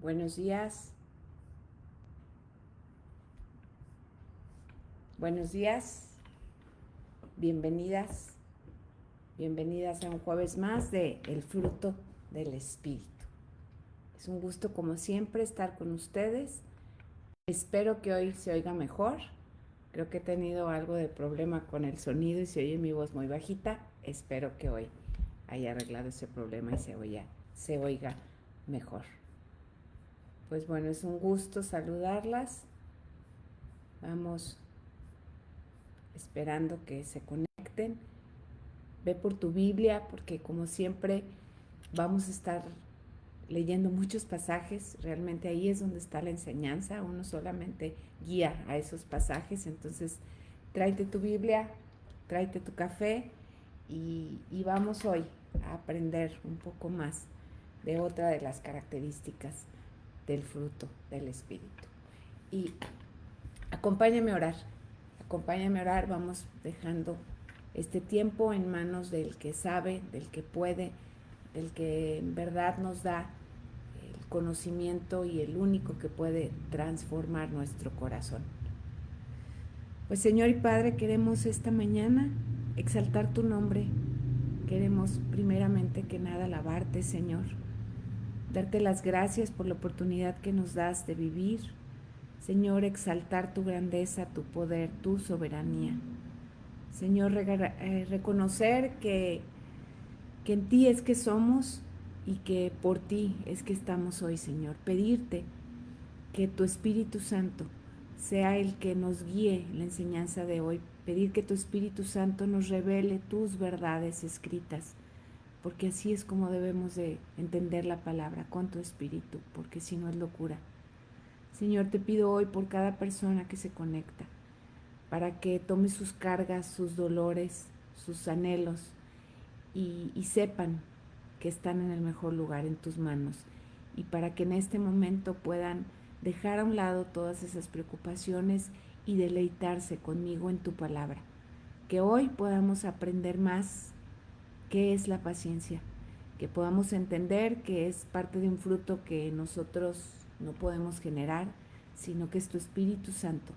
Buenos días, buenos días, bienvenidas, bienvenidas a un jueves más de El fruto del Espíritu. Es un gusto como siempre estar con ustedes. Espero que hoy se oiga mejor. Creo que he tenido algo de problema con el sonido y se oye mi voz muy bajita. Espero que hoy haya arreglado ese problema y se oiga mejor. Pues bueno, es un gusto saludarlas. Vamos esperando que se conecten. Ve por tu Biblia porque como siempre vamos a estar leyendo muchos pasajes. Realmente ahí es donde está la enseñanza. Uno solamente guía a esos pasajes. Entonces tráete tu Biblia, tráete tu café y vamos hoy a aprender un poco más de otra de las características del fruto del Espíritu. Y acompáñame a orar. Acompáñame a orar, vamos dejando este tiempo en manos del que sabe, del que puede, del que en verdad nos da el conocimiento y el único que puede transformar nuestro corazón. Pues Señor y Padre, queremos esta mañana exaltar tu nombre. Queremos primeramente que nada alabarte, Señor. Darte las gracias por la oportunidad que nos das de vivir. Señor, exaltar tu grandeza, tu poder, tu soberanía. Señor, reconocer que en ti es que somos y que por ti es que estamos hoy, Señor. Pedirte que tu Espíritu Santo sea el que nos guíe en la enseñanza de hoy. Pedir que tu Espíritu Santo nos revele tus verdades escritas, porque así es como debemos de entender la palabra, con tu Espíritu, porque si no es locura. Señor, te pido hoy por cada persona que se conecta, para que tome sus cargas, sus dolores, sus anhelos y sepan que están en el mejor lugar, en tus manos, y para que en este momento puedan dejar a un lado todas esas preocupaciones y deleitarse conmigo en tu palabra. Que hoy podamos aprender más qué es la paciencia, que podamos entender que es parte de un fruto que nosotros no podemos generar, sino que es tu Espíritu Santo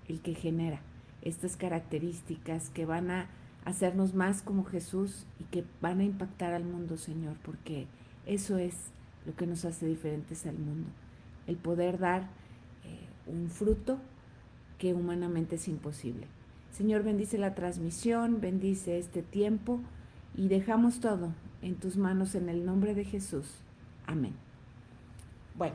el que genera estas características que van a hacernos más como Jesús y que van a impactar al mundo, Señor, porque eso es lo que nos hace diferentes al mundo, el poder dar un fruto que humanamente es imposible. Señor, bendice la transmisión, bendice este tiempo y dejamos todo en tus manos en el nombre de Jesús. Amén. Bueno,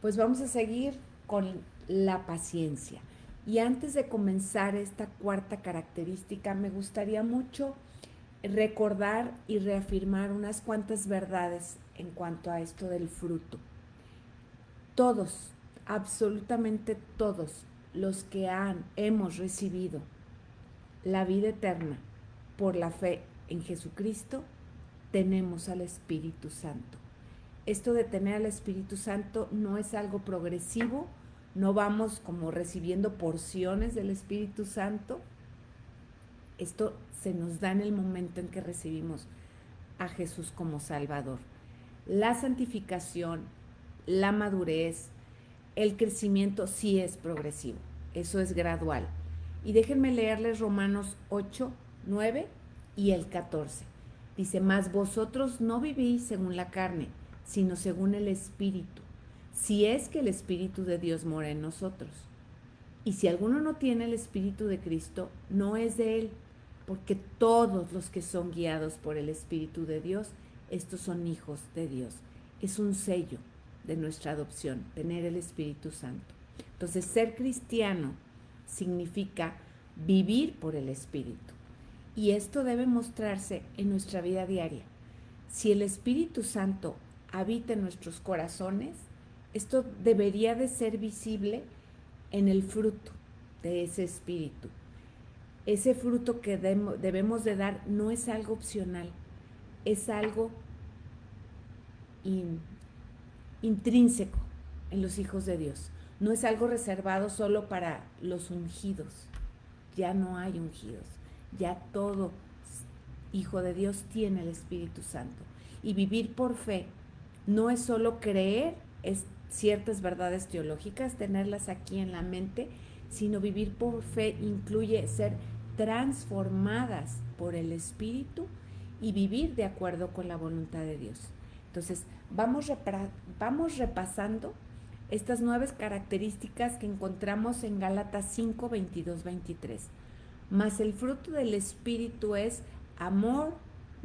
pues vamos a seguir con la paciencia. Y antes de comenzar esta cuarta característica, me gustaría mucho recordar y reafirmar unas cuantas verdades en cuanto a esto del fruto. Todos, absolutamente todos los que hemos recibido la vida eterna por la fe en Jesucristo, tenemos al Espíritu Santo. Esto de tener al Espíritu Santo no es algo progresivo, no vamos como recibiendo porciones del Espíritu Santo. Esto se nos da en el momento en que recibimos a Jesús como Salvador. La santificación, la madurez, el crecimiento sí es progresivo, eso es gradual. Y déjenme leerles Romanos 8, 9 y el 14. Dice, mas vosotros no vivís según la carne, sino según el Espíritu, si es que el Espíritu de Dios mora en nosotros. Y si alguno no tiene el Espíritu de Cristo, no es de él, porque todos los que son guiados por el Espíritu de Dios, estos son hijos de Dios. Es un sello de nuestra adopción, tener el Espíritu Santo. Entonces, ser cristiano significa vivir por el Espíritu. Y esto debe mostrarse en nuestra vida diaria. Si el Espíritu Santo habita en nuestros corazones, esto debería de ser visible en el fruto de ese Espíritu. Ese fruto que debemos de dar no es algo opcional, es algo intrínseco en los hijos de Dios. No es algo reservado solo para los ungidos. Ya no hay ungidos. Ya todo hijo de Dios tiene el Espíritu Santo. Y vivir por fe no es solo creer ciertas verdades teológicas, tenerlas aquí en la mente, sino vivir por fe incluye ser transformadas por el Espíritu y vivir de acuerdo con la voluntad de Dios. Entonces, vamos repasando estas 9 características que encontramos en Gálatas 5, 22, 23. Mas el fruto del Espíritu es amor,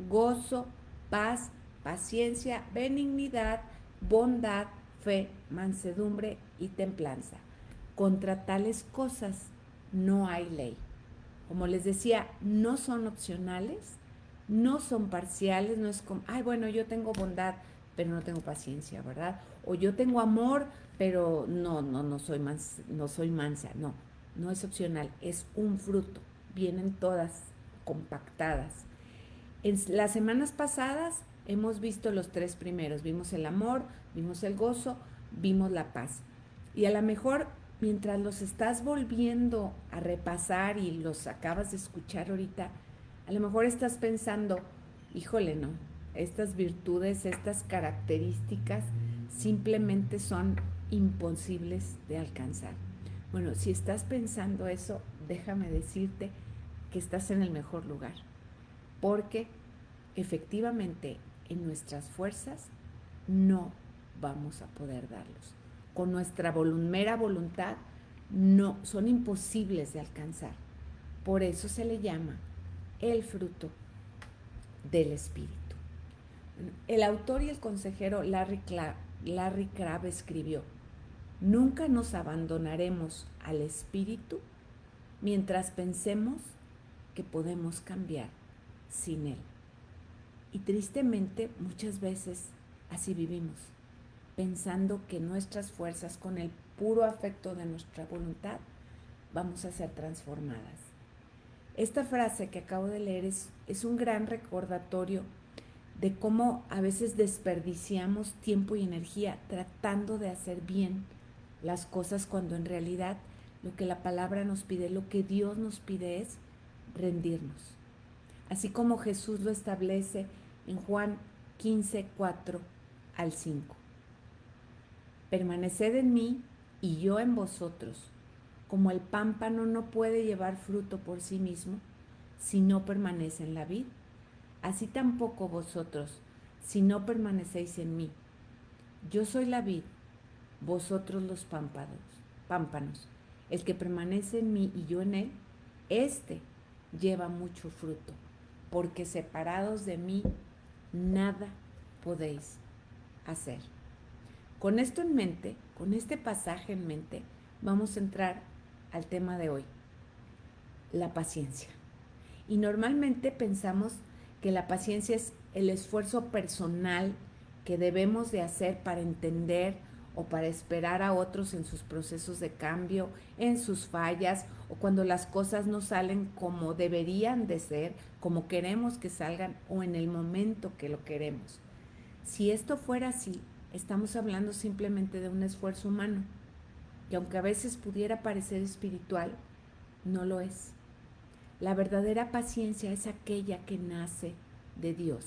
gozo, paz, paciencia, benignidad, bondad, fe, mansedumbre y templanza. Contra tales cosas no hay ley. Como les decía, no son opcionales, no son parciales, no es como, ay, bueno, yo tengo bondad, pero no tengo paciencia, ¿verdad? O yo tengo amor, pero no soy mansa, no es opcional, es un fruto, vienen todas compactadas. En las semanas pasadas hemos visto los 3 primeros, vimos el amor, vimos el gozo, vimos la paz. Y a lo mejor mientras los estás volviendo a repasar y los acabas de escuchar ahorita, a lo mejor estás pensando, híjole, no, estas virtudes, estas características simplemente son imposibles de alcanzar. Bueno, si estás pensando eso, déjame decirte que estás en el mejor lugar, porque efectivamente en nuestras fuerzas no vamos a poder darlos. Con nuestra mera voluntad no, son imposibles de alcanzar. Por eso se le llama el fruto del Espíritu. El autor y el consejero Larry Crabb escribió: nunca nos abandonaremos al Espíritu mientras pensemos que podemos cambiar sin Él. Y tristemente muchas veces así vivimos, pensando que nuestras fuerzas, con el puro afecto de nuestra voluntad, vamos a ser transformadas. Esta frase que acabo de leer es un gran recordatorio de cómo a veces desperdiciamos tiempo y energía tratando de hacer bien las cosas, cuando en realidad lo que la palabra nos pide, lo que Dios nos pide, es rendirnos. Así como Jesús lo establece en Juan 15, 4 al 5. Permaneced en mí y yo en vosotros. Como el pámpano no puede llevar fruto por sí mismo si no permanece en la vid, así tampoco vosotros si no permanecéis en mí. Yo soy la vid, vosotros los pámpanos. El que permanece en mí y yo en él, éste lleva mucho fruto, porque separados de mí nada podéis hacer. Con esto en mente, con este pasaje en mente, vamos a entrar al tema de hoy, la paciencia. Y normalmente pensamos que la paciencia es el esfuerzo personal que debemos de hacer para entender o para esperar a otros en sus procesos de cambio, en sus fallas, o cuando las cosas no salen como deberían de ser, como queremos que salgan, o en el momento que lo queremos. Si esto fuera así, estamos hablando simplemente de un esfuerzo humano, que aunque a veces pudiera parecer espiritual, no lo es. La verdadera paciencia es aquella que nace de Dios,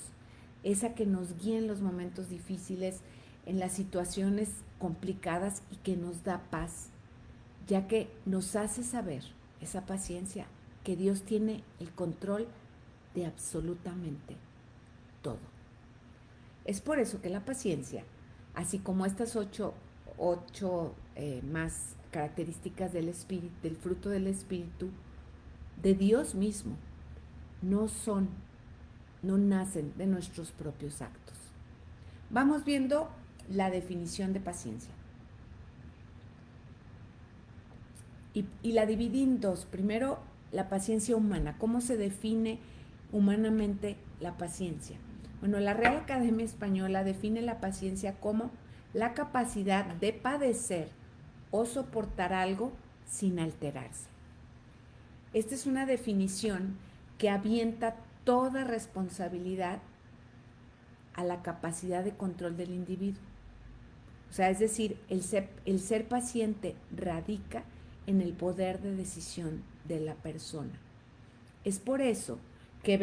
esa que nos guía en los momentos difíciles, en las situaciones complicadas, y que nos da paz, ya que nos hace saber, esa paciencia, que Dios tiene el control de absolutamente todo. Es por eso que la paciencia, así como estas ocho más características del espíritu, del fruto del Espíritu, de Dios mismo, no nacen de nuestros propios actos. Vamos viendo la definición de paciencia. Y la dividí en dos. Primero, la paciencia humana. ¿Cómo se define humanamente la paciencia? Bueno, la Real Academia Española define la paciencia como la capacidad de padecer o soportar algo sin alterarse. Esta es una definición que avienta toda responsabilidad a la capacidad de control del individuo. O sea, es decir, el ser paciente radica en el poder de decisión de la persona. Es por eso que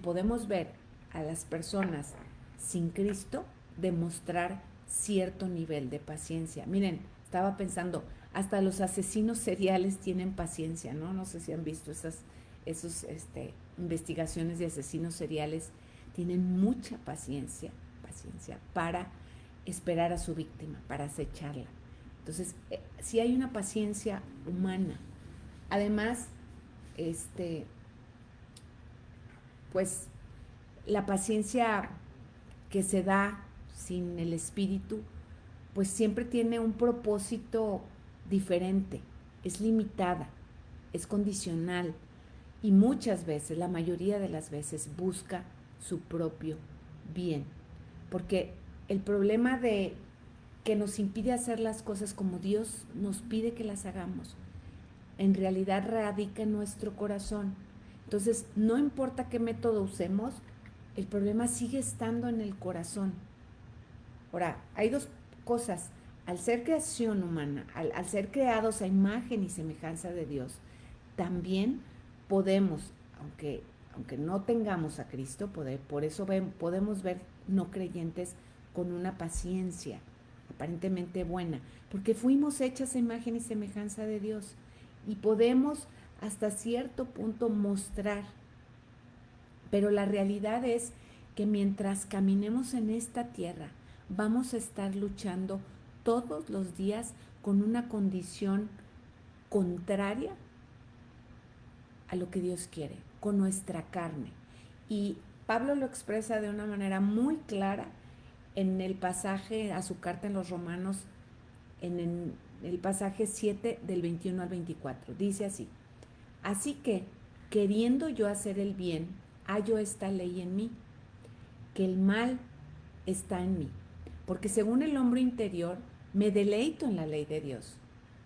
podemos ver a las personas sin Cristo demostrar cierto nivel de paciencia. Miren, estaba pensando, hasta los asesinos seriales tienen paciencia, ¿no? No sé si han visto esas investigaciones de asesinos seriales. Tienen mucha paciencia para esperar a su víctima, para acecharla. Entonces, sí hay una paciencia humana. Además, pues la paciencia que se da sin el espíritu, pues siempre tiene un propósito diferente, es limitada, es condicional y muchas veces, la mayoría de las veces, busca su propio bien. Porque el problema de que nos impide hacer las cosas como Dios nos pide que las hagamos, en realidad radica en nuestro corazón. Entonces, no importa qué método usemos, el problema sigue estando en el corazón. Ahora, hay dos cosas. Al ser creación humana, al ser creados a imagen y semejanza de Dios, también podemos, aunque no tengamos a Cristo, por eso podemos ver no creyentes con una paciencia aparentemente buena, porque fuimos hechas a imagen y semejanza de Dios y podemos hasta cierto punto mostrar, pero la realidad es que mientras caminemos en esta tierra, vamos a estar luchando todos los días con una condición contraria a lo que Dios quiere, con nuestra carne. Y Pablo lo expresa de una manera muy clara en el pasaje a su carta en los Romanos, en el pasaje 7 del 21 al 24. Dice así: así que, queriendo yo hacer el bien, hallo esta ley en mí, que el mal está en mí. Porque según el hombre interior, me deleito en la ley de Dios,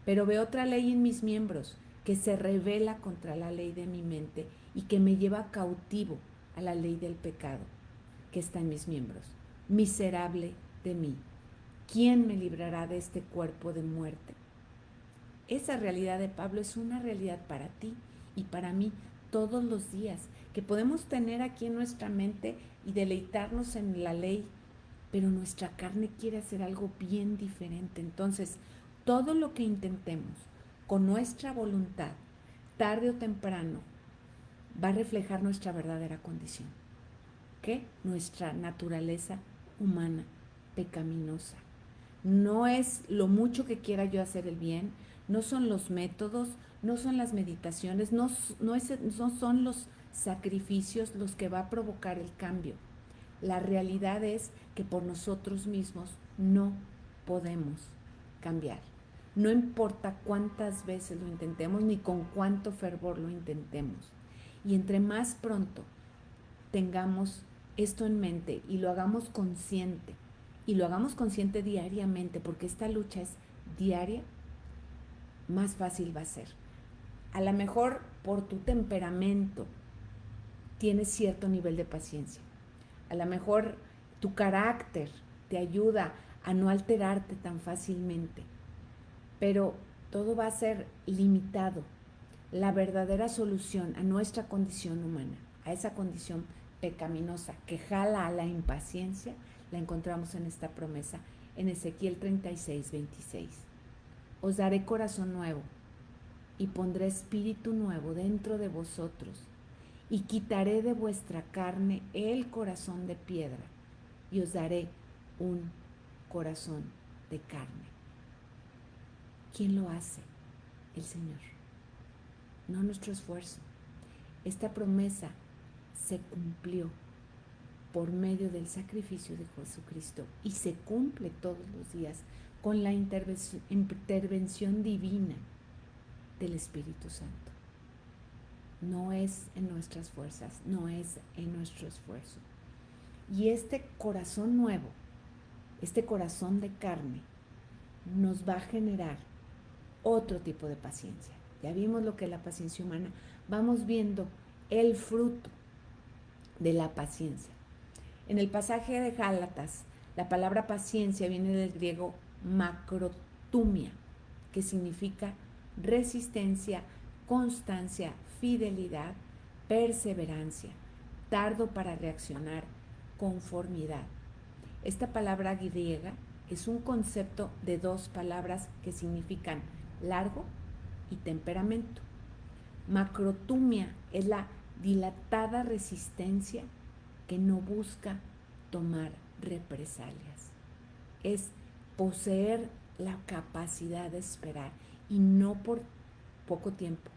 pero veo otra ley en mis miembros, que se rebela contra la ley de mi mente y que me lleva cautivo a la ley del pecado que está en mis miembros. Miserable de mí, ¿quién me librará de este cuerpo de muerte? Esa realidad de Pablo es una realidad para ti y para mí todos los días, que podemos tener aquí en nuestra mente y deleitarnos en la ley, pero nuestra carne quiere hacer algo bien diferente. Entonces, todo lo que intentemos con nuestra voluntad, tarde o temprano, va a reflejar nuestra verdadera condición, que nuestra naturaleza humana pecaminosa. No es lo mucho que quiera yo hacer el bien, no son los métodos, no son las meditaciones, no son los sacrificios los que va a provocar el cambio. La realidad es que por nosotros mismos no podemos cambiar. No importa cuántas veces lo intentemos ni con cuánto fervor lo intentemos. Y entre más pronto tengamos esto en mente y lo hagamos consciente, y lo hagamos consciente diariamente, porque esta lucha es diaria, más fácil va a ser. A lo mejor por tu temperamento tienes cierto nivel de paciencia. A lo mejor tu carácter te ayuda a no alterarte tan fácilmente, pero todo va a ser limitado. La verdadera solución a nuestra condición humana, a esa condición pecaminosa que jala a la impaciencia, la encontramos en esta promesa, en Ezequiel 36, 26. Os daré corazón nuevo y pondré espíritu nuevo dentro de vosotros y quitaré de vuestra carne el corazón de piedra y os daré un corazón de carne. ¿Quién lo hace? El Señor, no nuestro esfuerzo. Esta promesa se cumplió por medio del sacrificio de Jesucristo y se cumple todos los días con la intervención divina del Espíritu Santo. No es en nuestras fuerzas, no es en nuestro esfuerzo. Y este corazón nuevo, este corazón de carne, nos va a generar otro tipo de paciencia. Ya vimos lo que es la paciencia humana. Vamos viendo el fruto de la paciencia. En el pasaje de Gálatas, la palabra paciencia viene del griego macrotumia, que significa resistencia, constancia, fidelidad, perseverancia, tardo para reaccionar, conformidad. Esta palabra griega es un concepto de dos palabras que significan largo y temperamento. Macrotumia es la dilatada resistencia que no busca tomar represalias. Es poseer la capacidad de esperar y no por poco tiempo,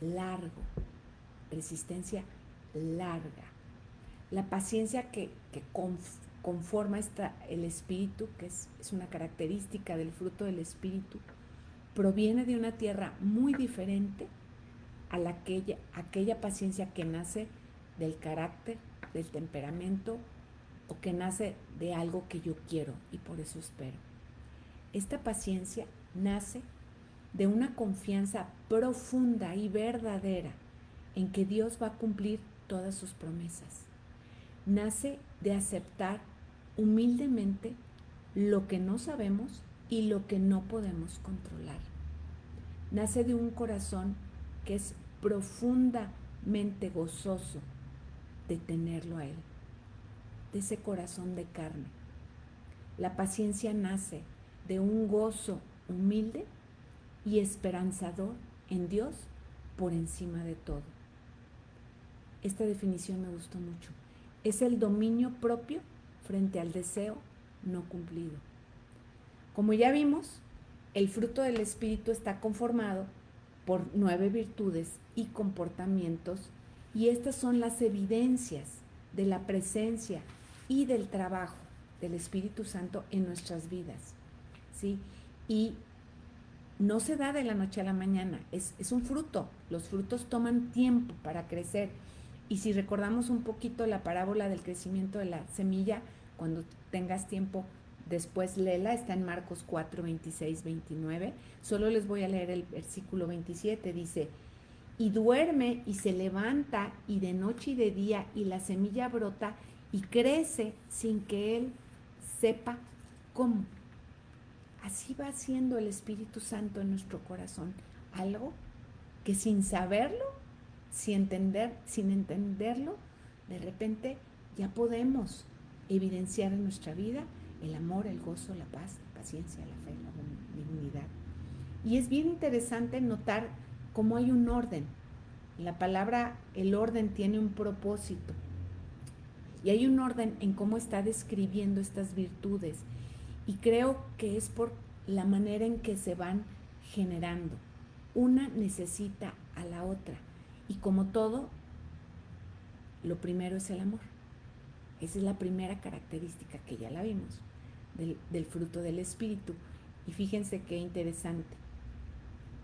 largo, resistencia larga. La paciencia que conforma el espíritu, que es una característica del fruto del espíritu, proviene de una tierra muy diferente a aquella paciencia que nace del carácter, del temperamento, o que nace de algo que yo quiero y por eso espero. Esta paciencia nace de una confianza profunda y verdadera en que Dios va a cumplir todas sus promesas. Nace de aceptar humildemente lo que no sabemos y lo que no podemos controlar. Nace de un corazón que es profundamente gozoso de tenerlo a Él, de ese corazón de carne. La paciencia nace de un gozo humilde y esperanzador en Dios por encima de todo. Esta definición me gustó mucho. Es el dominio propio frente al deseo no cumplido. Como ya vimos, el fruto del Espíritu está conformado por 9 virtudes y comportamientos, y estas son las evidencias de la presencia y del trabajo del Espíritu Santo en nuestras vidas, ¿sí? Y no se da de la noche a la mañana, es un fruto. Los frutos toman tiempo para crecer. Y si recordamos un poquito la parábola del crecimiento de la semilla, cuando tengas tiempo, después léela, está en Marcos 4, 26, 29. Solo les voy a leer el versículo 27, dice: y duerme y se levanta, y de noche y de día, y la semilla brota y crece sin que él sepa cómo. Así va haciendo el Espíritu Santo en nuestro corazón, algo que sin saberlo, sin entenderlo, de repente ya podemos evidenciar en nuestra vida el amor, el gozo, la paz, la paciencia, la fe, la benignidad. Y es bien interesante notar cómo hay un orden. La palabra, el orden, tiene un propósito. Y hay un orden en cómo está describiendo estas virtudes. Y creo que es por la manera en que se van generando. Una necesita a la otra. Y como todo, lo primero es el amor. Esa es la primera característica que ya la vimos del fruto del Espíritu. Y fíjense qué interesante.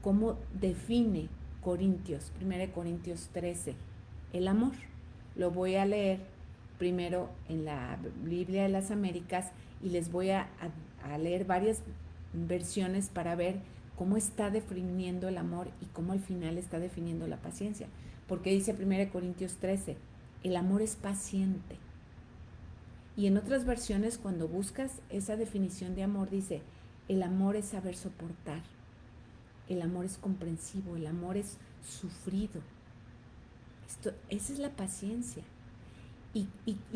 Cómo define Corintios, 1 Corintios 13, el amor. Lo voy a leer primero en la Biblia de las Américas y les voy a leer varias versiones para ver cómo está definiendo el amor y cómo al final está definiendo la paciencia. Porque dice 1 Corintios 13, el amor es paciente. Y en otras versiones, cuando buscas esa definición de amor, dice, el amor es saber soportar. El amor es comprensivo, el amor es sufrido. Esa es la paciencia. Y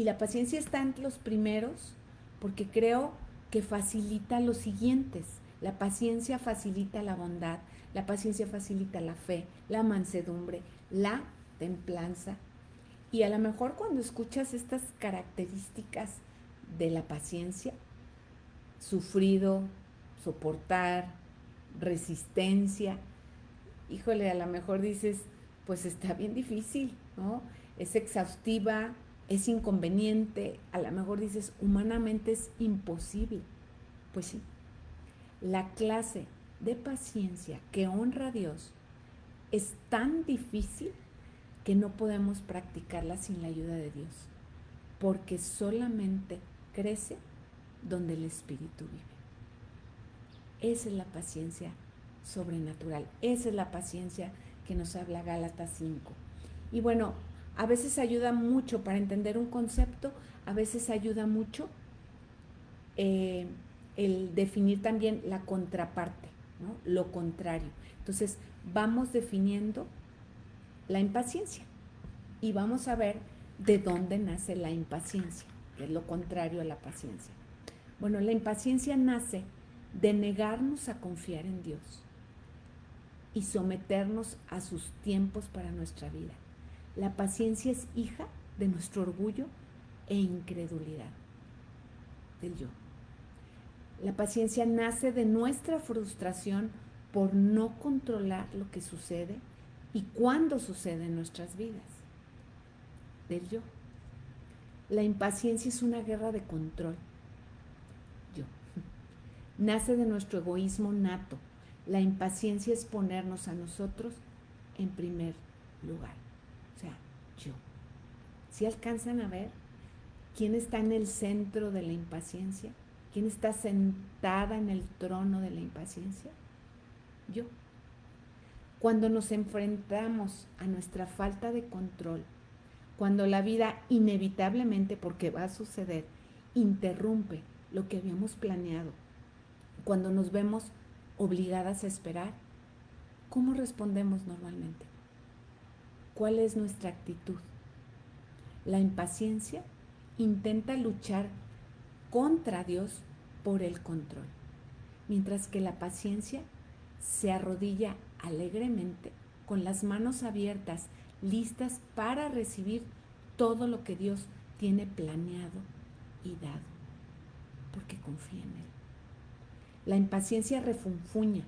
la paciencia está entre los primeros porque creo que facilita los siguientes. La paciencia facilita la bondad, la paciencia facilita la fe, la mansedumbre, la templanza. Y a lo mejor cuando escuchas estas características de la paciencia, sufrido, soportar, resistencia, híjole, a lo mejor dices, pues está bien difícil, ¿no? Es exhaustiva, es inconveniente, a lo mejor dices, humanamente es imposible. Pues sí, la clase de paciencia que honra a Dios es tan difícil que no podemos practicarla sin la ayuda de Dios, porque solamente crece donde el Espíritu vive. Esa es la paciencia sobrenatural, esa es la paciencia que nos habla Gálatas 5. Y bueno, a veces ayuda mucho para entender un concepto, a veces ayuda mucho el definir también la contraparte, ¿no? Lo contrario. Entonces, vamos definiendo la impaciencia y vamos a ver de dónde nace la impaciencia, que es lo contrario a la paciencia. Bueno, la impaciencia nace de negarnos a confiar en Dios y someternos a sus tiempos para nuestra vida. La paciencia es hija de nuestro orgullo e incredulidad del yo. La paciencia nace de nuestra frustración por no controlar lo que sucede y cuándo sucede en nuestras vidas, del yo. La impaciencia es una guerra de control, yo. Nace de nuestro egoísmo nato. La impaciencia es ponernos a nosotros en primer lugar, o sea, yo. ¿Sí alcanzan a ver quién está en el centro de la impaciencia? ¿Quién está sentada en el trono de la impaciencia? Yo. Cuando nos enfrentamos a nuestra falta de control, cuando la vida inevitablemente, porque va a suceder, interrumpe lo que habíamos planeado, cuando nos vemos obligadas a esperar, ¿cómo respondemos normalmente? ¿Cuál es nuestra actitud? La impaciencia intenta luchar contra Dios por el control, mientras que la paciencia se arrodilla alegremente con las manos abiertas, listas para recibir todo lo que Dios tiene planeado y dado, porque confía en Él. La impaciencia refunfuña,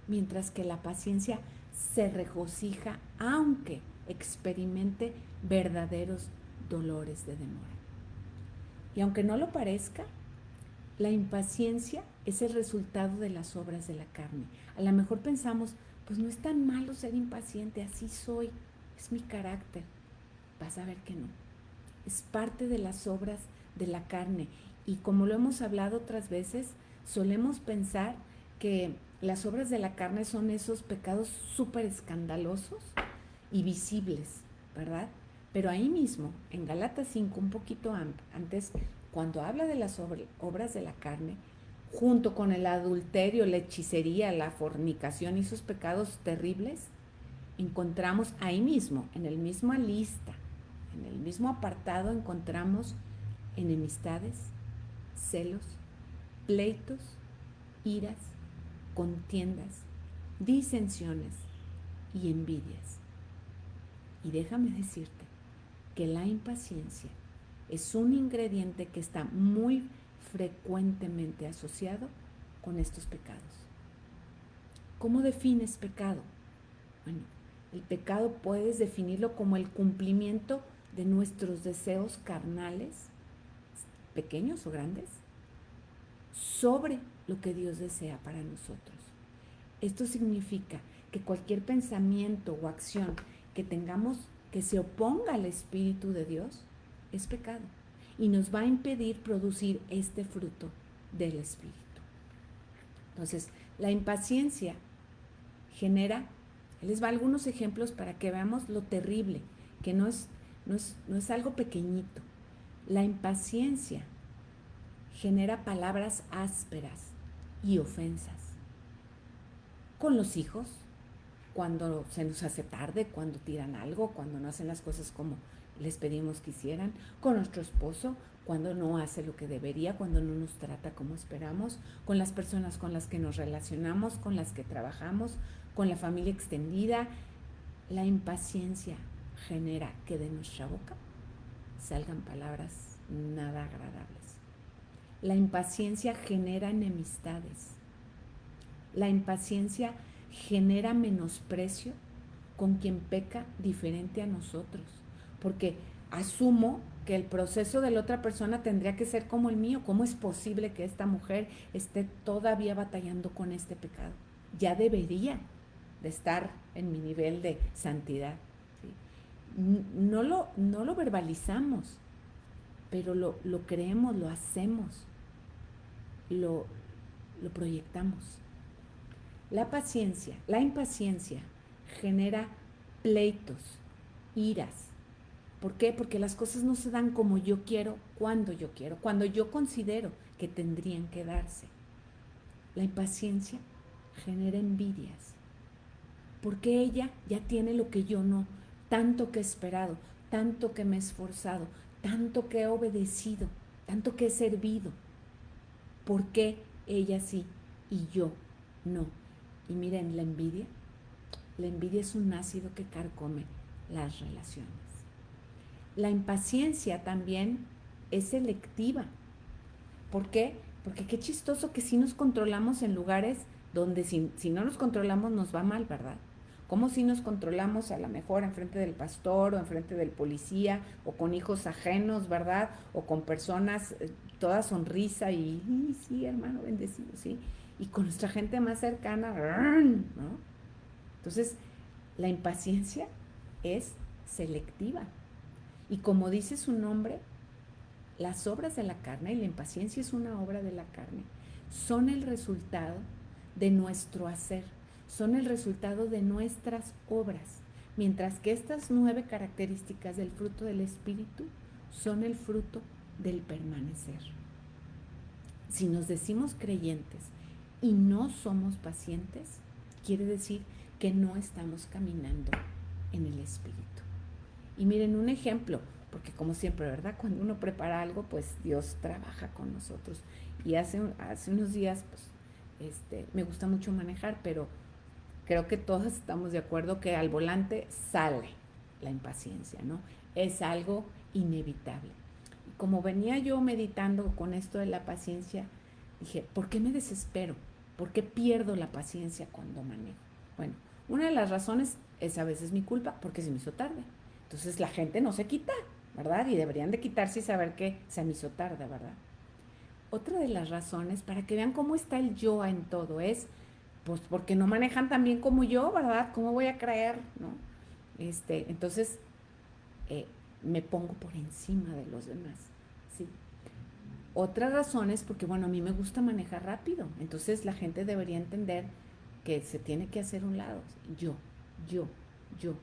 mientras que la paciencia se regocija aunque experimente verdaderos dolores de demora. Y aunque no lo parezca, la impaciencia es el resultado de las obras de la carne. A lo mejor pensamos, pues no es tan malo ser impaciente, así soy, es mi carácter. Vas a ver que no. Es parte de las obras de la carne. Y como lo hemos hablado otras veces, solemos pensar que las obras de la carne son esos pecados súper escandalosos y visibles, ¿verdad? Pero ahí mismo, en Gálatas 5, un poquito antes, cuando habla de las obras de la carne, junto con el adulterio, la hechicería, la fornicación y esos pecados terribles, encontramos ahí mismo, en el misma lista, en el mismo apartado, encontramos enemistades, celos, pleitos, iras, contiendas, disensiones y envidias. Y déjame decirte que la impaciencia es un ingrediente que está muy frecuentemente asociado con estos pecados. ¿Cómo defines pecado? Bueno, el pecado puedes definirlo como el cumplimiento de nuestros deseos carnales, pequeños o grandes, sobre lo que Dios desea para nosotros. Esto significa que cualquier pensamiento o acción que tengamos que se oponga al Espíritu de Dios es pecado y nos va a impedir producir este fruto del Espíritu. Entonces, la impaciencia genera, les va algunos ejemplos para que veamos lo terrible, que no es algo pequeñito. La impaciencia genera palabras ásperas y ofensas con los hijos, cuando se nos hace tarde, cuando tiran algo, cuando no hacen las cosas como les pedimos que hicieran, con nuestro esposo, cuando no hace lo que debería, cuando no nos trata como esperamos, con las personas con las que nos relacionamos, con las que trabajamos, con la familia extendida. La impaciencia genera que de nuestra boca salgan palabras nada agradables. La impaciencia genera enemistades. La impaciencia genera menosprecio con quien peca diferente a nosotros, porque asumo que el proceso de la otra persona tendría que ser como el mío. ¿Cómo es posible que esta mujer esté todavía batallando con este pecado? Ya debería de estar en mi nivel de santidad. ¿Sí? No lo verbalizamos, pero lo creemos, lo hacemos, lo proyectamos. La impaciencia genera pleitos, iras. ¿Por qué? Porque las cosas no se dan como yo quiero, cuando yo considero que tendrían que darse. La impaciencia genera envidias, porque ella ya tiene lo que yo no, tanto que he esperado, tanto que me he esforzado, tanto que he obedecido, tanto que he servido. ¿Por qué ella sí y yo no? Y miren, la envidia es un ácido que carcome las relaciones. La impaciencia también es selectiva. ¿Por qué? Porque qué chistoso que sí nos controlamos en lugares donde si no nos controlamos nos va mal, ¿verdad? Como si nos controlamos a lo mejor enfrente del pastor o enfrente del policía o con hijos ajenos, ¿verdad? O con personas toda sonrisa y sí, hermano, bendecido, sí. Y con nuestra gente más cercana, ¿no? Entonces, la impaciencia es selectiva. Y como dice su nombre, las obras de la carne, y la impaciencia es una obra de la carne, son el resultado de nuestro hacer, son el resultado de nuestras obras, mientras que estas 9 características del fruto del Espíritu son el fruto del permanecer. Si nos decimos creyentes y no somos pacientes, quiere decir que no estamos caminando en el Espíritu. Y miren un ejemplo, porque como siempre, ¿verdad? Cuando uno prepara algo, pues Dios trabaja con nosotros. Y hace unos días, pues, me gusta mucho manejar, pero creo que todos estamos de acuerdo que al volante sale la impaciencia, ¿no? Es algo inevitable. Y como venía yo meditando con esto de la paciencia, dije, ¿por qué me desespero? ¿Por qué pierdo la paciencia cuando manejo? Bueno, una de las razones es a veces mi culpa, porque se me hizo tarde. Entonces la gente no se quita, ¿verdad? Y deberían de quitarse y saber que se me hizo tarde, ¿verdad? Otra de las razones, para que vean cómo está el yo en todo, es pues porque no manejan tan bien como yo, ¿verdad? ¿Cómo voy a creer, no? Entonces eh, me pongo por encima de los demás, ¿sí? Otra razón es porque, bueno, a mí me gusta manejar rápido, entonces la gente debería entender que se tiene que hacer un lado. Yo, yo, yo.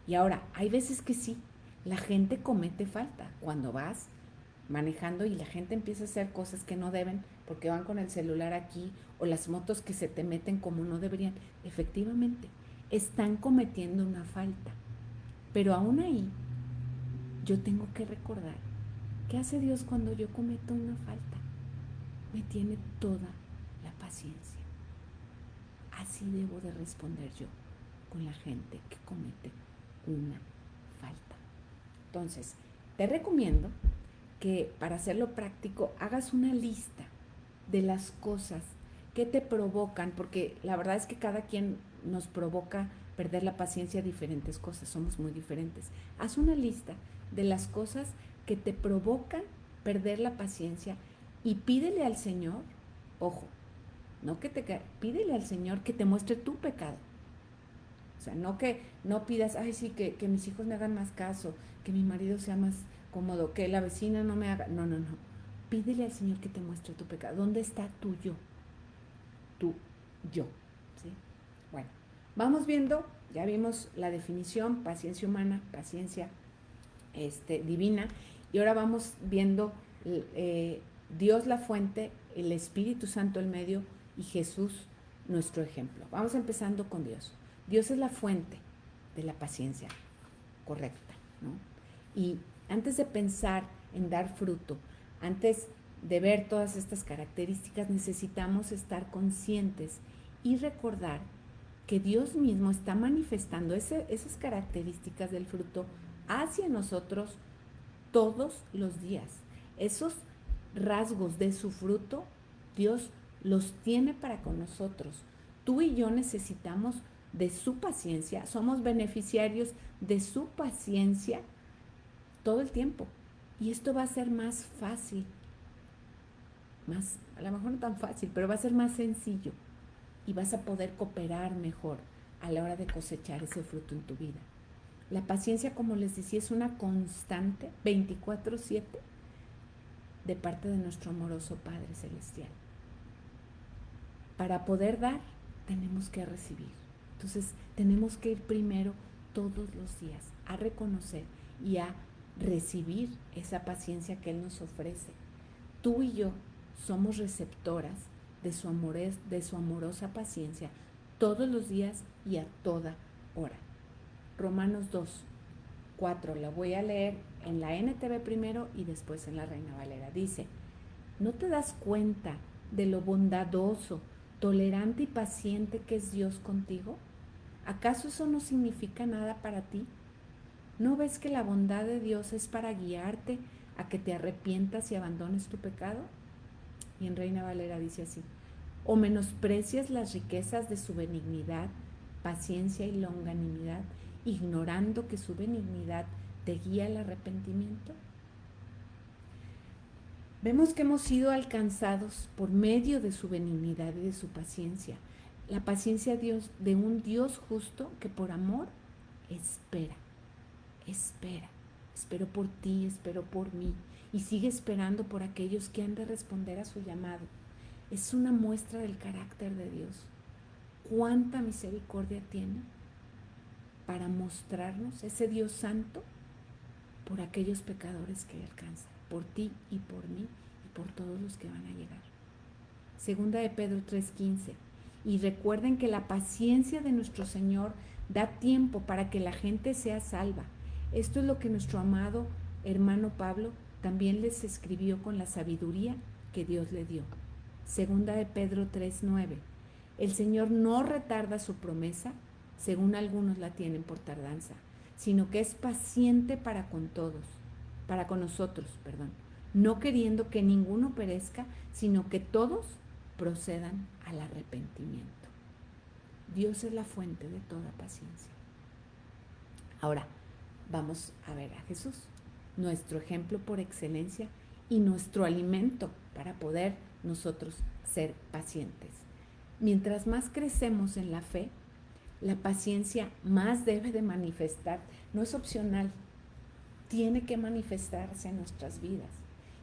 Y ahora, hay veces que sí, la gente comete falta cuando vas manejando y la gente empieza a hacer cosas que no deben porque van con el celular aquí o las motos que se te meten como no deberían. Efectivamente, están cometiendo una falta. Pero aún ahí, yo tengo que recordar, ¿qué hace Dios cuando yo cometo una falta? Me tiene toda la paciencia. Así debo de responder yo con la gente que comete una falta. Entonces, te recomiendo que para hacerlo práctico hagas una lista de las cosas que te provocan, porque la verdad es que cada quien nos provoca perder la paciencia a diferentes cosas, somos muy diferentes. Haz una lista de las cosas que te provocan perder la paciencia y pídele al Señor, ojo, no que pídele al Señor que te muestre tu pecado. O sea, no que no pidas, ay, sí, que mis hijos me hagan más caso, que mi marido sea más cómodo, que la vecina no me haga. No, no, no. Pídele al Señor que te muestre tu pecado. ¿Dónde está tu yo? Tu yo. ¿Sí? Bueno, vamos viendo, ya vimos la definición, paciencia humana, paciencia divina, y ahora vamos viendo Dios la fuente, el Espíritu Santo el medio y Jesús nuestro ejemplo. Vamos empezando con Dios. Dios es la fuente de la paciencia correcta, ¿no? Y antes de pensar en dar fruto, antes de ver todas estas características, necesitamos estar conscientes y recordar que Dios mismo está manifestando esas características del fruto hacia nosotros todos los días. Esos rasgos de su fruto, Dios los tiene para con nosotros. Tú y yo necesitamos de su paciencia, somos beneficiarios de su paciencia todo el tiempo. Y esto va a ser más fácil, a lo mejor no tan fácil, pero va a ser más sencillo y vas a poder cooperar mejor a la hora de cosechar ese fruto en tu vida. La paciencia, como les decía, es una constante 24/7 de parte de nuestro amoroso Padre Celestial. Para poder dar, tenemos que recibir. Entonces, tenemos que ir primero todos los días a reconocer y a recibir esa paciencia que Él nos ofrece. Tú y yo somos receptoras de su amorosa paciencia todos los días y a toda hora. Romanos 2:4, la voy a leer en la NTV primero y después en la Reina Valera. Dice, ¿no te das cuenta de lo bondadoso, tolerante y paciente que es Dios contigo? ¿Acaso eso no significa nada para ti? ¿No ves que la bondad de Dios es para guiarte a que te arrepientas y abandones tu pecado? Y en Reina Valera dice así: ¿o menosprecias las riquezas de su benignidad, paciencia y longanimidad, ignorando que su benignidad te guía al arrepentimiento? Vemos que hemos sido alcanzados por medio de su benignidad y de su paciencia. La paciencia de un Dios justo que por amor espera. Espero por ti, espero por mí, y sigue esperando por aquellos que han de responder a su llamado. Es una muestra del carácter de Dios. Cuánta misericordia tiene para mostrarnos ese Dios santo por aquellos pecadores que alcanza, por ti y por mí y por todos los que van a llegar. Segunda de Pedro 3:15. Y recuerden que la paciencia de nuestro Señor da tiempo para que la gente sea salva. Esto es lo que nuestro amado hermano Pablo también les escribió con la sabiduría que Dios le dio. Segunda de Pedro 3:9. El Señor no retarda su promesa, según algunos la tienen por tardanza, sino que es paciente para con nosotros, no queriendo que ninguno perezca, sino que todos procedan al arrepentimiento. Dios es la fuente de toda paciencia. Ahora, vamos a ver a Jesús, nuestro ejemplo por excelencia y nuestro alimento para poder nosotros ser pacientes. Mientras más crecemos en la fe, la paciencia más debe de manifestar, no es opcional, tiene que manifestarse en nuestras vidas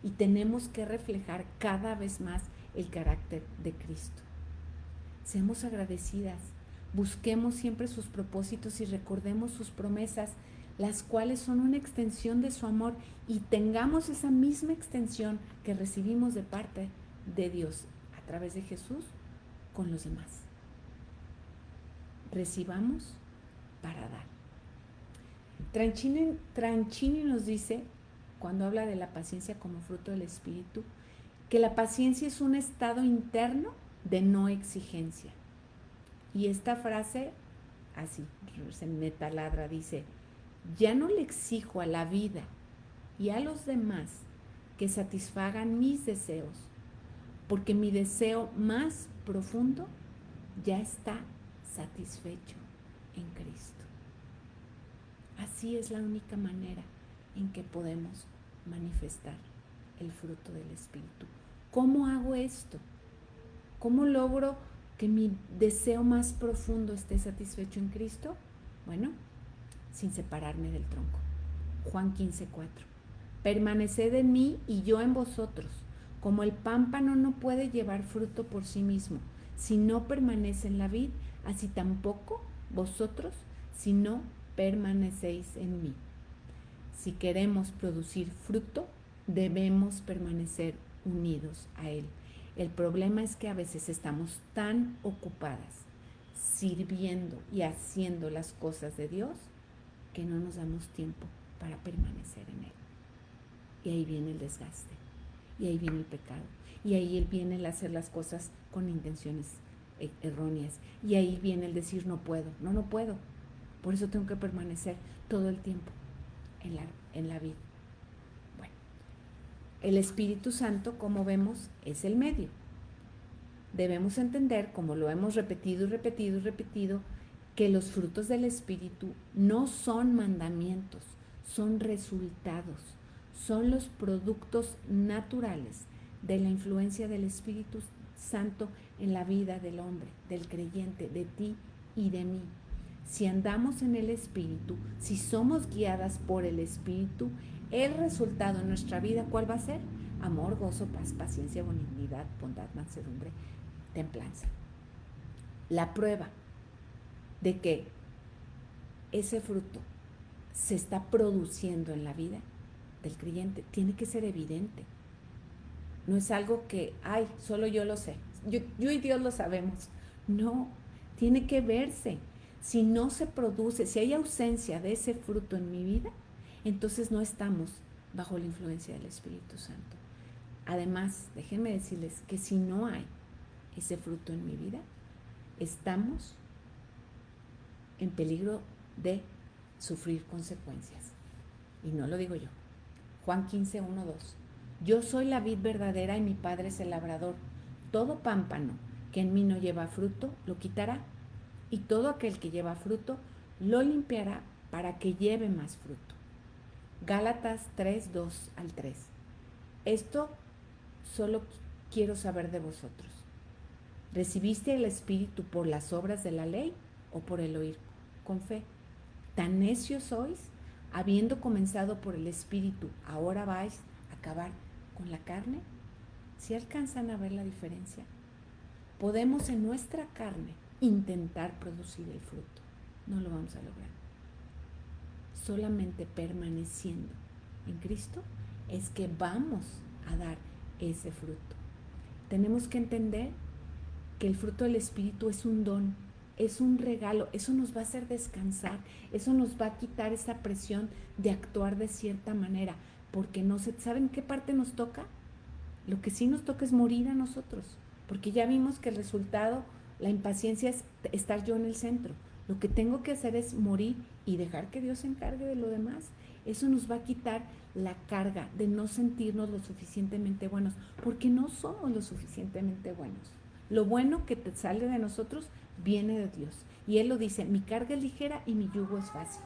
y tenemos que reflejar cada vez más el carácter de Cristo. Seamos agradecidas, busquemos siempre sus propósitos y recordemos sus promesas, las cuales son una extensión de su amor, y tengamos esa misma extensión que recibimos de parte de Dios a través de Jesús con los demás. Recibamos para dar. Tranchini nos dice, cuando habla de la paciencia como fruto del Espíritu, que la paciencia es un estado interno de no exigencia. Y esta frase, así, me taladra, dice: ya no le exijo a la vida y a los demás que satisfagan mis deseos, porque mi deseo más profundo ya está satisfecho en Cristo. Así es la única manera en que podemos manifestar el fruto del Espíritu. ¿Cómo hago esto? ¿Cómo logro que mi deseo más profundo esté satisfecho en Cristo? Bueno, sin separarme del tronco. Juan 15:4. Permaneced en mí y yo en vosotros. Como el pámpano no puede llevar fruto por sí mismo si no permanece en la vid, así tampoco vosotros si no permanecéis en mí. Si queremos producir fruto, debemos permanecer unidos a Él. El problema es que a veces estamos tan ocupadas sirviendo y haciendo las cosas de Dios que no nos damos tiempo para permanecer en Él. Y ahí viene el desgaste, y ahí viene el pecado, y ahí viene el hacer las cosas con intenciones erróneas, y ahí viene el decir no puedo. Por eso tengo que permanecer todo el tiempo en la vida. Bueno, el Espíritu Santo, como vemos, es el medio. Debemos entender, como lo hemos repetido, que los frutos del Espíritu no son mandamientos, son resultados, son los productos naturales de la influencia del Espíritu Santo en la vida del hombre, del creyente, de ti y de mí. Si andamos en el Espíritu, si somos guiadas por el Espíritu, el resultado en nuestra vida, ¿cuál va a ser? Amor, gozo, paz, paciencia, benignidad, bondad, mansedumbre, templanza. La prueba de que ese fruto se está produciendo en la vida del creyente tiene que ser evidente. No es algo que, solo yo lo sé, yo y Dios lo sabemos. No, tiene que verse. Si no se produce, si hay ausencia de ese fruto en mi vida, entonces no estamos bajo la influencia del Espíritu Santo. Además, déjenme decirles que si no hay ese fruto en mi vida, estamos en peligro de sufrir consecuencias. Y no lo digo yo. Juan 15, 1, 2. Yo soy la vid verdadera y mi Padre es el labrador. Todo pámpano que en mí no lleva fruto, lo quitará. Y todo aquel que lleva fruto, lo limpiará para que lleve más fruto. Gálatas 3, 2 al 3. Esto solo quiero saber de vosotros. ¿Recibiste el Espíritu por las obras de la ley o por el oír con fe? ¿Tan necios sois? Habiendo comenzado por el Espíritu, ¿ahora vais a acabar con la carne? ¿Sí alcanzan a ver la diferencia? Podemos en nuestra carne intentar producir el fruto. No lo vamos a lograr. Solamente permaneciendo en Cristo es que vamos a dar ese fruto. Tenemos que entender que el fruto del Espíritu es un don, es un regalo, eso nos va a hacer descansar, eso nos va a quitar esa presión de actuar de cierta manera, porque no se, ¿saben qué parte nos toca? Lo que sí nos toca es morir a nosotros, porque ya vimos que el resultado, la impaciencia es estar yo en el centro. Lo que tengo que hacer es morir y dejar que Dios se encargue de lo demás. Eso nos va a quitar la carga de no sentirnos lo suficientemente buenos, porque no somos lo suficientemente buenos. Lo bueno que te sale de nosotros viene de Dios. Y Él lo dice, mi carga es ligera y mi yugo es fácil.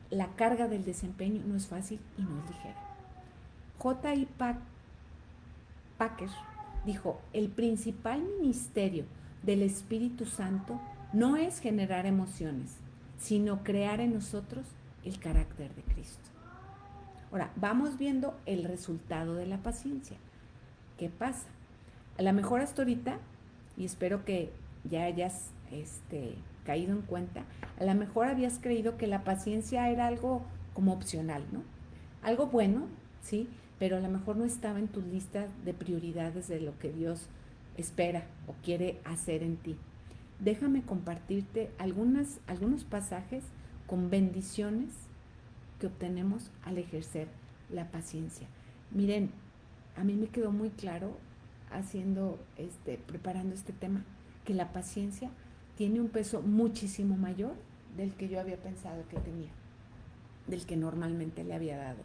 La carga del desempeño no es fácil y no es ligera. J.I. Packer dijo, el principal ministerio del Espíritu Santo no es generar emociones, sino crear en nosotros el carácter de Cristo. Ahora, vamos viendo el resultado de la paciencia. ¿Qué pasa? A lo mejor hasta ahorita, y espero que ya hayas caído en cuenta, a lo mejor habías creído que la paciencia era algo como opcional, ¿no? Algo bueno, sí, pero a lo mejor no estaba en tu lista de prioridades de lo que Dios espera o quiere hacer en ti. Déjame compartirte algunos pasajes con bendiciones que obtenemos al ejercer la paciencia. Miren, a mí me quedó muy claro preparando este tema, que la paciencia tiene un peso muchísimo mayor del que yo había pensado que tenía, del que normalmente le había dado.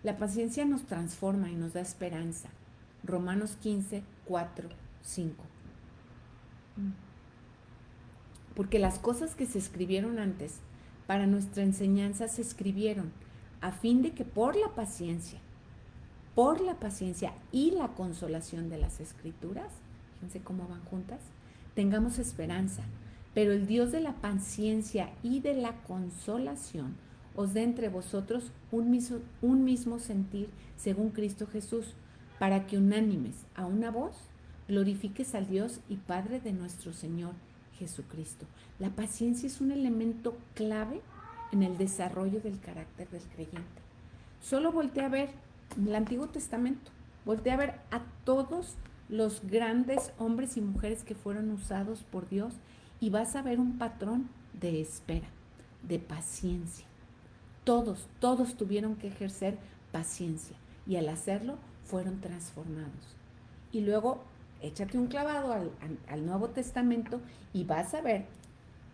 La paciencia nos transforma y nos da esperanza. Romanos 15, 4, 5. Porque las cosas que se escribieron antes para nuestra enseñanza se escribieron a fin de que por la paciencia y la consolación de las Escrituras, fíjense cómo van juntas, tengamos esperanza. Pero el Dios de la paciencia y de la consolación os dé entre vosotros un mismo sentir según Cristo Jesús, para que unánimes a una voz glorifiques al Dios y Padre de nuestro Señor Jesucristo. La paciencia es un elemento clave en el desarrollo del carácter del creyente. Solo voltea a ver el Antiguo Testamento, voltea a ver a todos los grandes hombres y mujeres que fueron usados por Dios y vas a ver un patrón de espera, de paciencia. Todos tuvieron que ejercer paciencia y al hacerlo fueron transformados. Y luego échate un clavado al Nuevo Testamento y vas a ver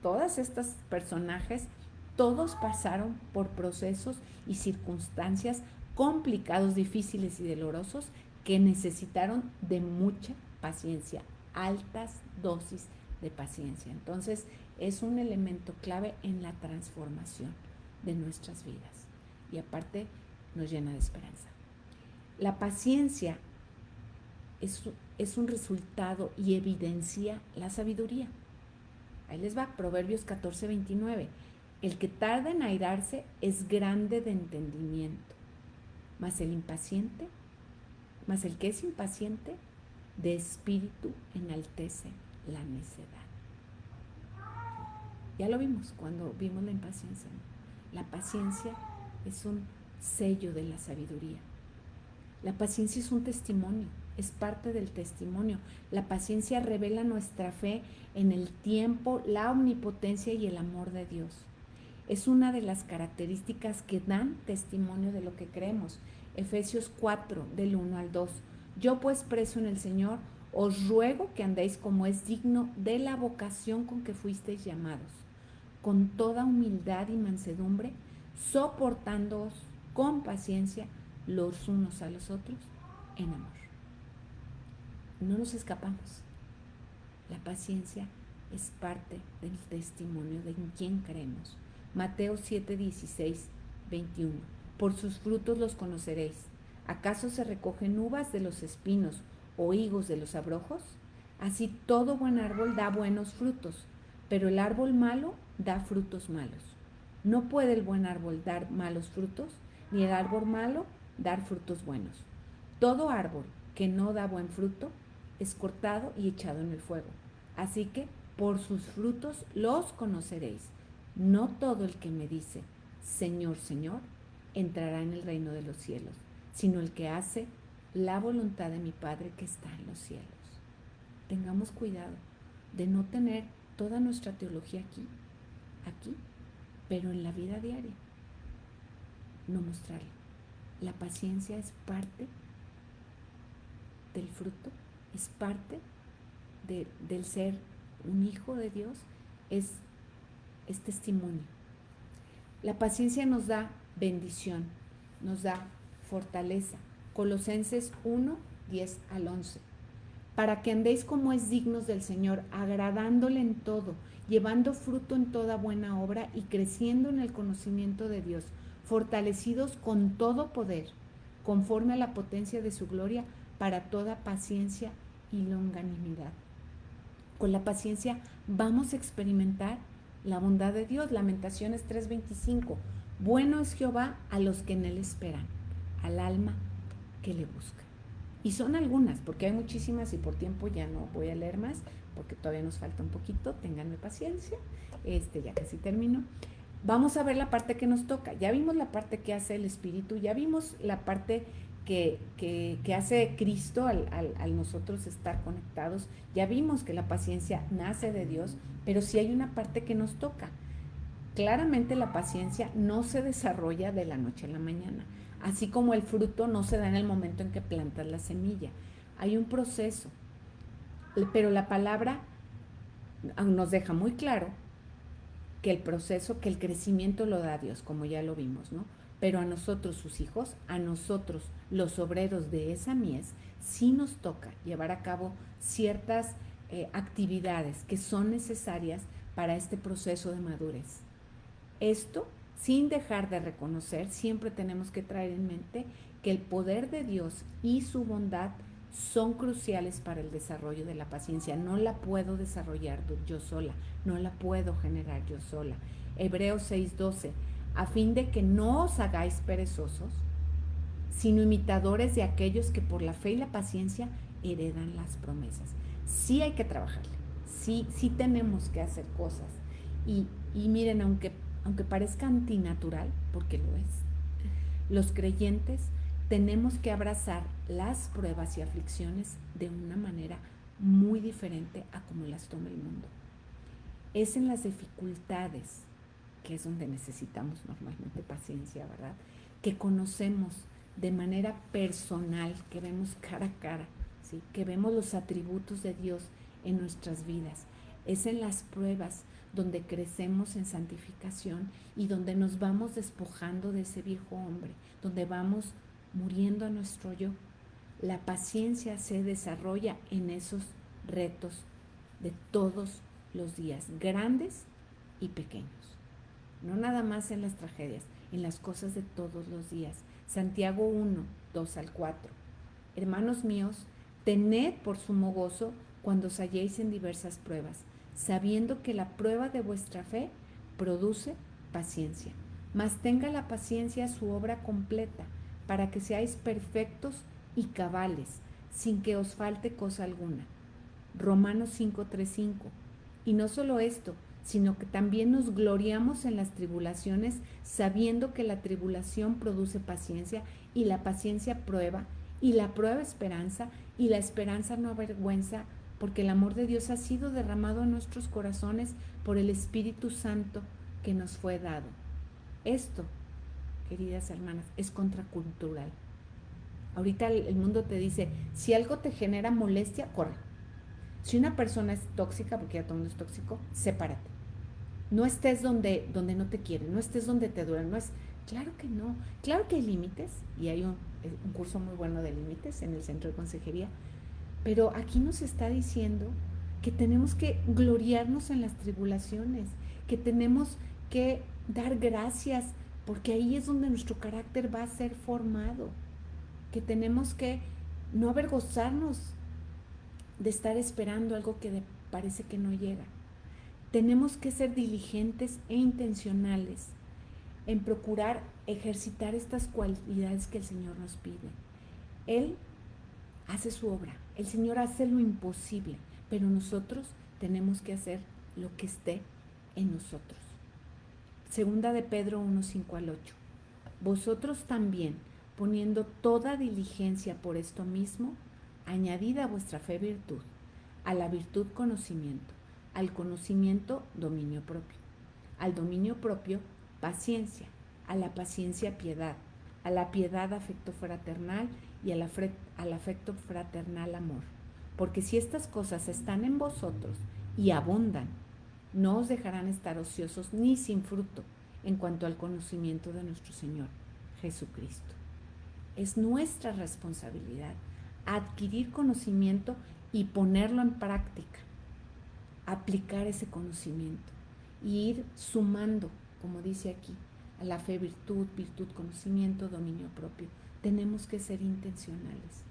todos estos personajes, todos pasaron por procesos y circunstancias complicados, difíciles y dolorosos que necesitaron de mucha paciencia, altas dosis de paciencia. Entonces, es un elemento clave en la transformación de nuestras vidas y aparte nos llena de esperanza. La paciencia es un resultado y evidencia la sabiduría. Ahí les va, Proverbios 14, 29. El que tarda en airarse es grande de entendimiento, mas el que es impaciente, de espíritu enaltece la necedad. Ya lo vimos cuando vimos la impaciencia, ¿no? La paciencia es un sello de la sabiduría. La paciencia es un testimonio, es parte del testimonio. La paciencia revela nuestra fe en el tiempo, la omnipotencia y el amor de Dios. Es una de las características que dan testimonio de lo que creemos. Efesios 4, del 1 al 2. Yo pues preso en el Señor, os ruego que andéis como es digno de la vocación con que fuisteis llamados, con toda humildad y mansedumbre, soportándoos con paciencia los unos a los otros en amor. No nos escapamos. La paciencia es parte del testimonio de en quién creemos. Mateo 7, 16, 21. Por sus frutos los conoceréis. ¿Acaso se recogen uvas de los espinos o higos de los abrojos? Así todo buen árbol da buenos frutos, pero el árbol malo da frutos malos. No puede el buen árbol dar malos frutos, ni el árbol malo dar frutos buenos. Todo árbol que no da buen fruto es cortado y echado en el fuego. Así que por sus frutos los conoceréis. No todo el que me dice, Señor, Señor, entrará en el reino de los cielos, sino el que hace la voluntad de mi Padre que está en los cielos. Tengamos cuidado de no tener toda nuestra teología aquí, pero en la vida diaria, no mostrarla. La paciencia es parte del fruto, es parte del ser un hijo de Dios, es testimonio. La paciencia nos da bendición, nos da fortaleza. Colosenses 1, 10 al 11. Para que andéis como es dignos del Señor, agradándole en todo, llevando fruto en toda buena obra y creciendo en el conocimiento de Dios, fortalecidos con todo poder, conforme a la potencia de su gloria, para toda paciencia y longanimidad. Con la paciencia vamos a experimentar la bondad de Dios. Lamentaciones 3:25. Bueno es Jehová a los que en él esperan, al alma que le busca. Y son algunas, porque hay muchísimas y por tiempo ya no voy a leer más, porque todavía nos falta un poquito, ténganme paciencia, ya casi termino. Vamos a ver la parte que nos toca. Ya vimos la parte que hace el Espíritu, ya vimos la parte que hace Cristo al nosotros estar conectados. Ya vimos que la paciencia nace de Dios, pero sí hay una parte que nos toca. Claramente la paciencia no se desarrolla de la noche a la mañana, así como el fruto no se da en el momento en que plantas la semilla. Hay un proceso, pero la palabra nos deja muy claro que el proceso, que el crecimiento lo da Dios, como ya lo vimos, ¿no? Pero a nosotros, sus hijos, a nosotros, los obreros de esa mies, sí nos toca llevar a cabo ciertas actividades que son necesarias para este proceso de madurez. Esto, sin dejar de reconocer, siempre tenemos que traer en mente que el poder de Dios y su bondad son cruciales para el desarrollo de la paciencia. No la puedo desarrollar yo sola, no la puedo generar yo sola. Hebreos 6:12, a fin de que no os hagáis perezosos, sino imitadores de aquellos que por la fe y la paciencia heredan las promesas. Sí hay que trabajarle, sí tenemos que hacer cosas. Y miren, aunque parezca antinatural, porque lo es, los creyentes tenemos que abrazar las pruebas y aflicciones de una manera muy diferente a como las toma el mundo. Es en las dificultades, que es donde necesitamos normalmente paciencia, ¿verdad?, que conocemos de manera personal, que vemos cara a cara, ¿sí?, que vemos los atributos de Dios en nuestras vidas. Es en las pruebas donde crecemos en santificación y donde nos vamos despojando de ese viejo hombre, donde vamos muriendo a nuestro yo. La paciencia se desarrolla en esos retos de todos los días, grandes y pequeños. No nada más en las tragedias, en las cosas de todos los días. Santiago 1, 2 al 4. Hermanos míos, tened por sumo gozo cuando os halléis en diversas pruebas, sabiendo que la prueba de vuestra fe produce paciencia. Mas tenga la paciencia su obra completa, para que seáis perfectos y cabales, sin que os falte cosa alguna. Romanos 5, 3, 5. Y no solo esto, sino que también nos gloriamos en las tribulaciones, sabiendo que la tribulación produce paciencia, y la paciencia prueba, y la prueba esperanza, y la esperanza no avergüenza, porque el amor de Dios ha sido derramado en nuestros corazones por el Espíritu Santo que nos fue dado. Esto, queridas hermanas, es contracultural. Ahorita el mundo te dice, si algo te genera molestia, corre. Si una persona es tóxica, porque ya todo el mundo es tóxico, sepárate. No estés donde no te quieren, no estés donde te duran, no es, claro que no, claro que hay límites, y hay un curso muy bueno de límites en el centro de consejería, pero aquí nos está diciendo que tenemos que gloriarnos en las tribulaciones, que tenemos que dar gracias, porque ahí es donde nuestro carácter va a ser formado, que tenemos que no avergonzarnos de estar esperando algo que parece que no llega. Tenemos que ser diligentes e intencionales en procurar ejercitar estas cualidades que el Señor nos pide. Él hace su obra, el Señor hace lo imposible, pero nosotros tenemos que hacer lo que esté en nosotros. Segunda de Pedro 1, 5 al 8. Vosotros también, poniendo toda diligencia por esto mismo, añadid a vuestra fe virtud, a la virtud conocimiento, al conocimiento dominio propio, al dominio propio paciencia, a la paciencia piedad, a la piedad afecto fraternal y al afecto fraternal amor. Porque si estas cosas están en vosotros y abundan, no os dejarán estar ociosos ni sin fruto en cuanto al conocimiento de nuestro Señor Jesucristo. Es nuestra responsabilidad adquirir conocimiento y ponerlo en práctica, aplicar ese conocimiento y ir sumando, como dice aquí, a la fe virtud, virtud conocimiento, dominio propio. Tenemos que ser intencionales.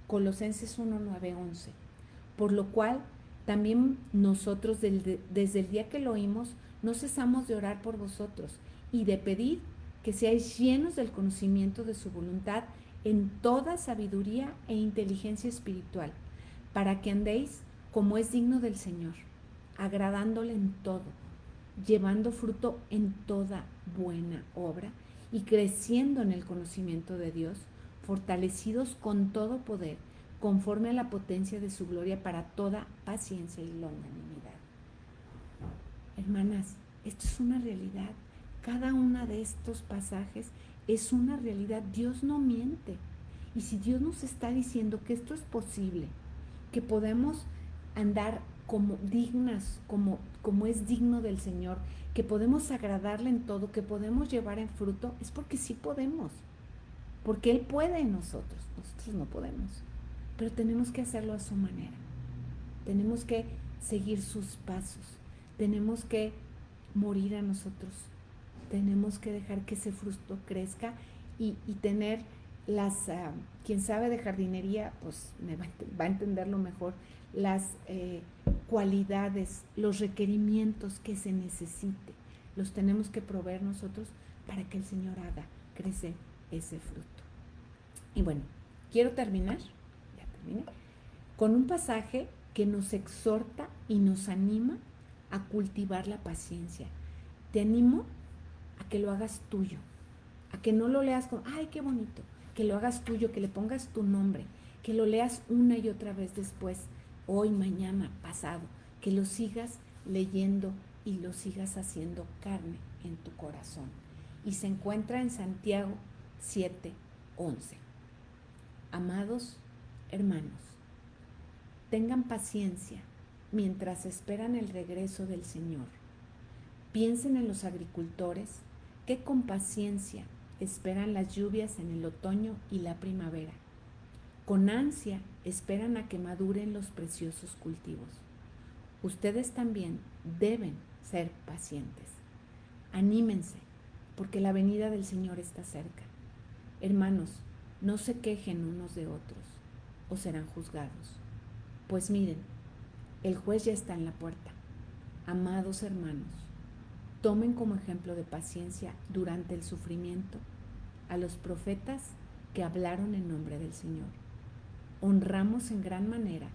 Colosenses 1, 9, 11. Por lo cual, también nosotros desde el día que lo oímos, no cesamos de orar por vosotros y de pedir que seáis llenos del conocimiento de su voluntad en toda sabiduría e inteligencia espiritual, para que andéis como es digno del Señor, agradándole en todo, llevando fruto en toda buena obra y creciendo en el conocimiento de Dios, fortalecidos con todo poder, conforme a la potencia de su gloria para toda paciencia y longanimidad. Hermanas, esto es una realidad. Cada uno de estos pasajes es una realidad. Dios no miente. Y si Dios nos está diciendo que esto es posible, que podemos andar como dignas, como es digno del Señor, que podemos agradarle en todo, que podemos llevar en fruto, es porque sí podemos. Porque Él puede en nosotros no podemos. Pero tenemos que hacerlo a su manera. Tenemos que seguir sus pasos. Tenemos que morir a nosotros. Tenemos que dejar que ese fruto crezca y tener quien sabe de jardinería, pues va a entenderlo mejor, las cualidades, los requerimientos que se necesite. Los tenemos que proveer nosotros para que el Señor haga crecer ese fruto. Y bueno, quiero terminar, ya terminé, con un pasaje que nos exhorta y nos anima a cultivar la paciencia. Te animo a que lo hagas tuyo, a que no lo leas con, ay, qué bonito, que lo hagas tuyo, que le pongas tu nombre, que lo leas una y otra vez después, hoy, mañana, pasado, que lo sigas leyendo y lo sigas haciendo carne en tu corazón. Y se encuentra en Santiago 7:11. Amados hermanos, tengan paciencia mientras esperan el regreso del Señor. Piensen en los agricultores que con paciencia esperan las lluvias en el otoño y la primavera. Con ansia esperan a que maduren los preciosos cultivos. Ustedes también deben ser pacientes. Anímense, porque la venida del Señor está cerca. Hermanos, no se quejen unos de otros, o serán juzgados. Pues miren, el juez ya está en la puerta. Amados hermanos, tomen como ejemplo de paciencia durante el sufrimiento a los profetas que hablaron en nombre del Señor. Honramos en gran manera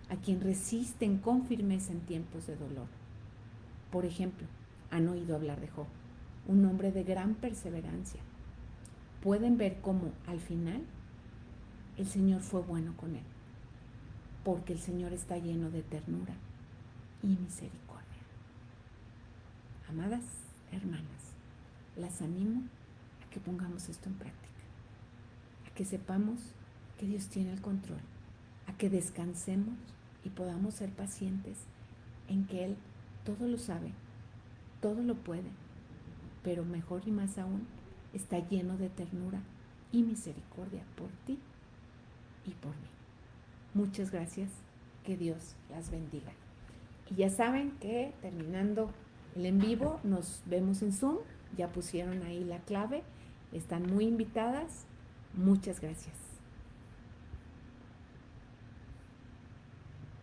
a quien resisten con firmeza en tiempos de dolor. Por ejemplo, han oído hablar de Job, un hombre de gran perseverancia. Pueden ver cómo al final el Señor fue bueno con él, porque el Señor está lleno de ternura y misericordia. Amadas hermanas, las animo a que pongamos esto en práctica, a que sepamos que Dios tiene el control, a que descansemos y podamos ser pacientes en que Él todo lo sabe, todo lo puede, pero mejor y más aún, está lleno de ternura y misericordia por ti y por mí. Muchas gracias, que Dios las bendiga. Y ya saben que terminando el en vivo nos vemos en Zoom, ya pusieron ahí la clave, están muy invitadas. Muchas gracias.